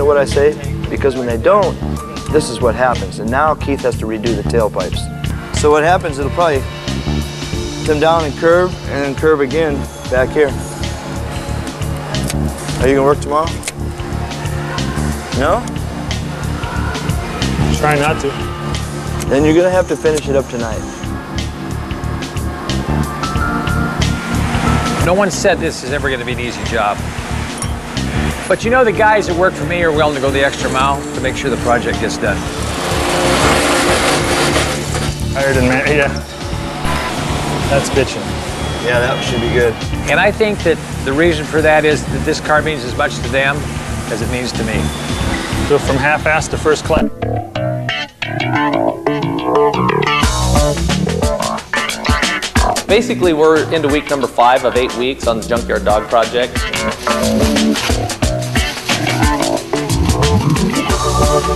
what I say? Because when they don't, this is what happens. And now Keith has to redo the tailpipes. So what happens, it'll probably come down and then curve again back here. Are you gonna work tomorrow? No? Try not to. Then you're gonna have to finish it up tonight. No one said this is ever gonna be an easy job. But you know, the guys that work for me are willing to go the extra mile to make sure the project gets done. Higher than man, yeah. That's bitching. Yeah, that should be good. And I think that the reason for that is that this car means as much to them as it means to me. Go from half-ass to first class. Basically, we're into week number 5 of 8 weeks on the Junkyard Dog project.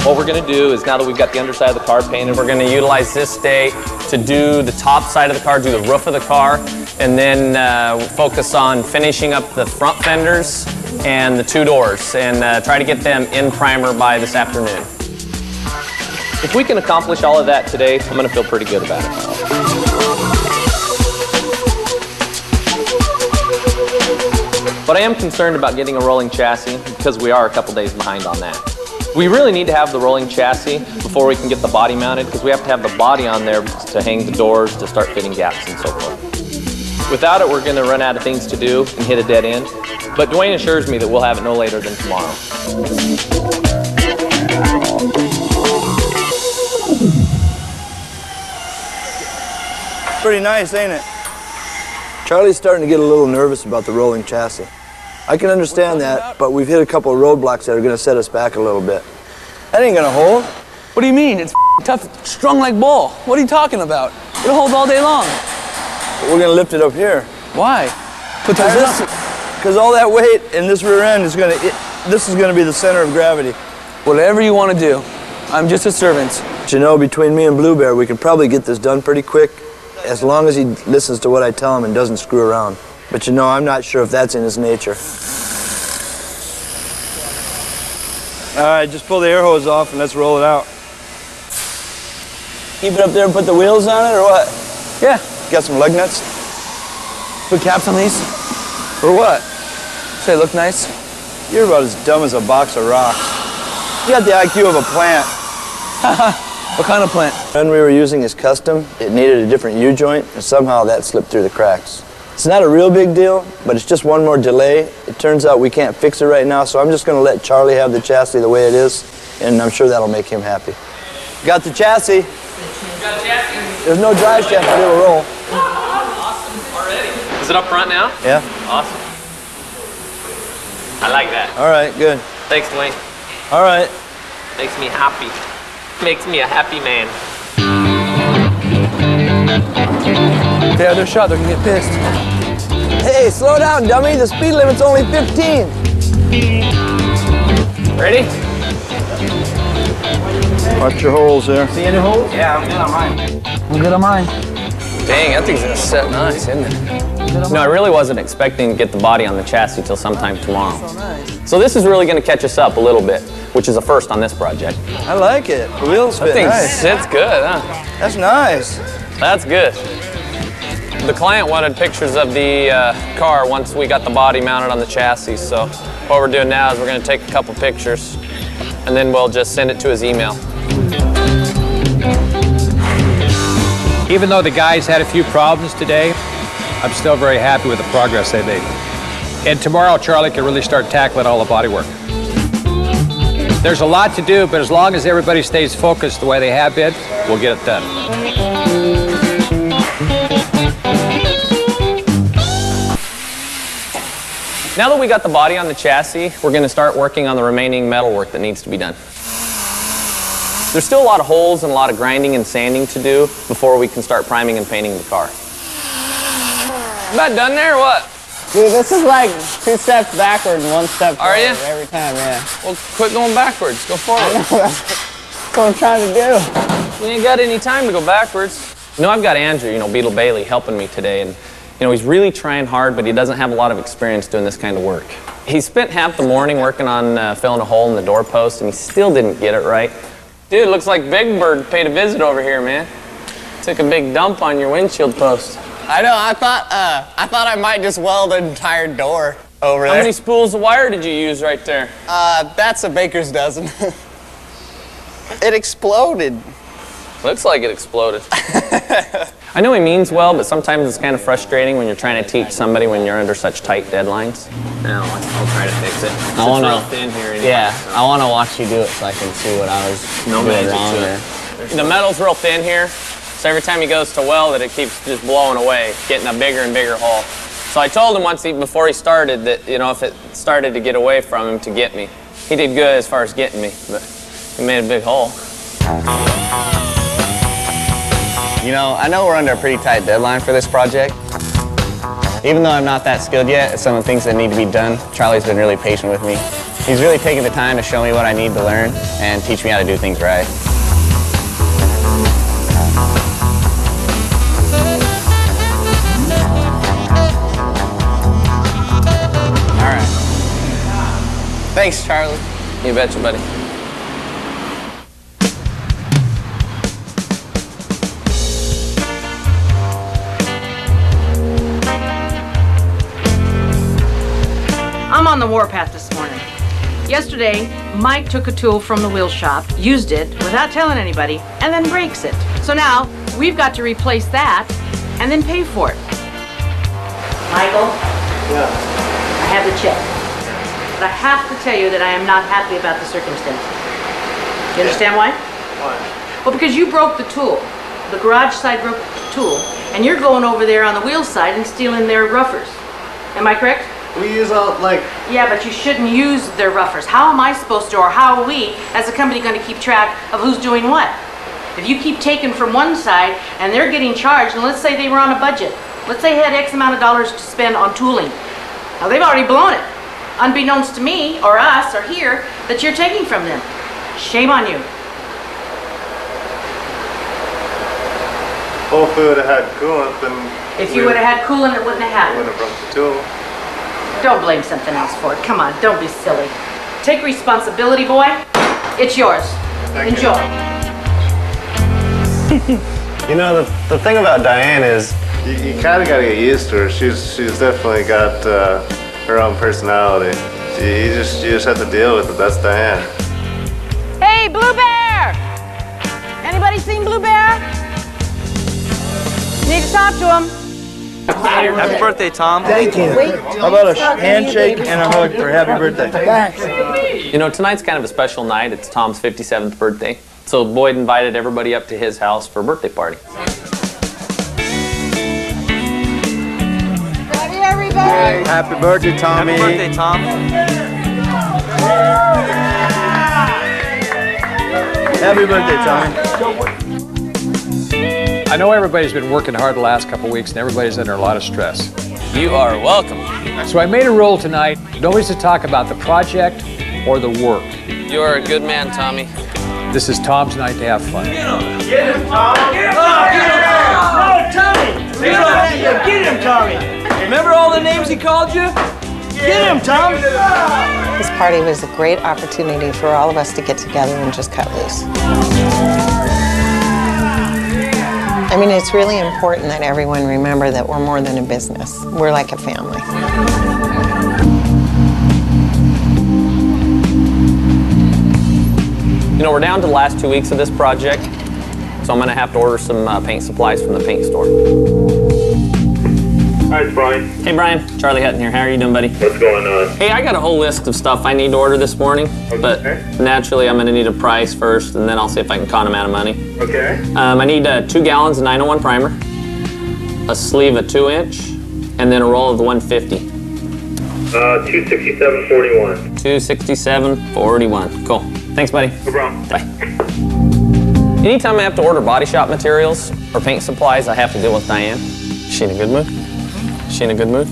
What we're going to do is, now that we've got the underside of the car painted, we're going to utilize this day to do the top side of the car, do the roof of the car, and then focus on finishing up the front fenders and the 2 doors, and try to get them in primer by this afternoon. If we can accomplish all of that today, I'm going to feel pretty good about it. But I am concerned about getting a rolling chassis because we are a couple days behind on that. We really need to have the rolling chassis before we can get the body mounted, because we have to have the body on there to hang the doors, to start fitting gaps and so forth. Without it, we're going to run out of things to do and hit a dead end. But Dwayne assures me that we'll have it no later than tomorrow. Pretty nice, ain't it? Charlie's starting to get a little nervous about the rolling chassis. I can understand that, but we've hit a couple of roadblocks that are going to set us back a little bit. That ain't going to hold. What do you mean? It's tough, strung like bull. What are you talking about? It'll hold all day long. But we're going to lift it up here. Why? Put those up. Because all that weight in this rear end is going to, this is going to be the center of gravity. Whatever you want to do. I'm just a servant. But you know, between me and Blue Bear, we can probably get this done pretty quick, as long as he listens to what I tell him and doesn't screw around. But you know, I'm not sure if that's in his nature. All right, just pull the air hose off and let's roll it out. Keep it up there and put the wheels on it, or what? Yeah. Got some lug nuts? Put caps on these? For what? So they look nice? You're about as dumb as a box of rocks. You got the IQ of a plant. What kind of plant? When we were using his custom, it needed a different U-joint, and somehow that slipped through the cracks. It's not a real big deal, but it's just one more delay. It turns out we can't fix it right now, so I'm just going to let Charlie have the chassis the way it is, and I'm sure that'll make him happy. Got the chassis. You got a chassis? There's no drive shaft, but it'll roll. Awesome, already. Is it up front now? Yeah. Awesome. I like that. All right, good. Thanks, Dwayne. All right. Makes me happy. Makes me a happy man. If they have their shot, they're gonna get pissed. Hey, slow down, dummy. The speed limit's only 15. Ready? Watch your holes there. See any holes? Yeah, I'm good on mine. I'm good on mine. Dang, that thing's gonna set nice, isn't it? No, I really wasn't expecting to get the body on the chassis till sometime tomorrow. So nice. So this is really gonna catch us up a little bit, which is a first on this project. I like it. The wheels That fit thing nice. sits good, huh? That's nice. That's good. The client wanted pictures of the car once we got the body mounted on the chassis, so what we're doing now is we're gonna take a couple pictures and then we'll just send it to his email. Even though the guys had a few problems today, I'm still very happy with the progress they made. And tomorrow, Charlie can really start tackling all the body work. There's a lot to do, but as long as everybody stays focused the way they have been, we'll get it done. Now that we got the body on the chassis, we're going to start working on the remaining metal work that needs to be done. There's still a lot of holes and a lot of grinding and sanding to do before we can start priming and painting the car. About done there or what? Dude, this is like 2 steps backward and 1 step forward. Are you? Every time, yeah. Well, quit going backwards. Go forward. I know, that's what I'm trying to do. We ain't got any time to go backwards. You know, I've got Andrew, Beetle Bailey, helping me today, and You know, he's really trying hard, but he doesn't have a lot of experience doing this kind of work. He spent half the morning working on filling a hole in the doorpost, and he still didn't get it right. Dude, looks like Big Bird paid a visit over here, man. Took a big dump on your windshield post. I know. I thought I might just weld an entire door over there. How many spools of wire did you use right there? That's a baker's dozen. It exploded. Looks like it exploded. I know he means well, but sometimes it's kind of frustrating when you're trying to teach somebody when you're under such tight deadlines. No, I'll try to fix it. It's real thin here anyway. Yeah, I want to watch you do it so I can see what I was doing wrong there. The metal's real thin here, so every time he goes to weld it keeps just blowing away, getting a bigger and bigger hole. So I told him before he started that, you know, if it started to get away from him, to get me. He did good as far as getting me, but he made a big hole. You know, I know we're under a pretty tight deadline for this project. Even though I'm not that skilled yet at some of the things that need to be done, Charlie's been really patient with me. He's really taken the time to show me what I need to learn and teach me how to do things right. All right. Thanks, Charlie. You betcha, buddy. I'm on the warpath this morning. Yesterday, Mike took a tool from the wheel shop, used it without telling anybody, and then breaks it. So now, we've got to replace that and then pay for it. Michael? Yeah? I have the check. But I have to tell you that I am not happy about the circumstances. You understand why? Why? Well, because you broke the tool. The garage side broke the tool, and you're going over there on the wheel side and stealing their ruffers. Am I correct? We use all, like... Yeah, but you shouldn't use their ruffers. How am I supposed to, or how are we, as a company, going to keep track of who's doing what? If you keep taking from one side, and they're getting charged, and let's say they were on a budget. Let's say they had X amount of dollars to spend on tooling. Now, they've already blown it. Unbeknownst to me, or us, or here, that you're taking from them. Shame on you. Well, if we would have had coolant, then... If you would have had coolant, it wouldn't have happened. Wouldn't have broke the tool. Don't blame something else for it. Come on, don't be silly. Take responsibility, boy. It's yours. Enjoy. You know, the thing about Diane is you kind of got to get used to her. She's definitely got her own personality. You just have to deal with it. That's Diane. Hey, Blue Bear! Anybody seen Blue Bear? Need to talk to him. Happy birthday, Tom. Thank you. How about a handshake and a hug for happy birthday? Thanks. You know, tonight's kind of a special night. It's Tom's 57th birthday. So Boyd invited everybody up to his house for a birthday party. Ready, everybody? Happy birthday, Tommy. Happy birthday, Tom. Happy birthday, Tommy. I know everybody's been working hard the last couple weeks and everybody's under a lot of stress. You are welcome. So I made a rule tonight, nobody's to talk about the project or the work. You are a good man, Tommy. This is Tom's night to have fun. Get him, Tommy! Remember all the names he called you? Get him, Tom! This party was a great opportunity for all of us to get together and just cut loose. I mean, it's really important that everyone remember that we're more than a business. We're like a family. You know, we're down to the last 2 weeks of this project, so I'm going to have to order some paint supplies from the paint store. Hi, it's Brian. Hey, Brian. Charlie Hutton here. How are you doing, buddy? What's going on? Hey, I got a whole list of stuff I need to order this morning, but naturally I'm going to need a price first, and then I'll see if I can con him out of money. Okay. I need 2 gallons of 901 primer, a sleeve of 2-inch, and then a roll of the 150. 267.41. 267.41. Cool. Thanks, buddy. No problem. Bye. Anytime I have to order body shop materials or paint supplies, I have to deal with Diane. Is she in a good mood? Is she in a good mood?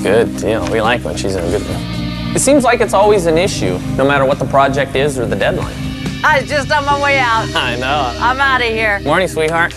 Good deal. We like when she's in a good mood. It seems like it's always an issue, no matter what the project is or the deadline. I was just on my way out. I know. I'm out of here. Morning, sweetheart.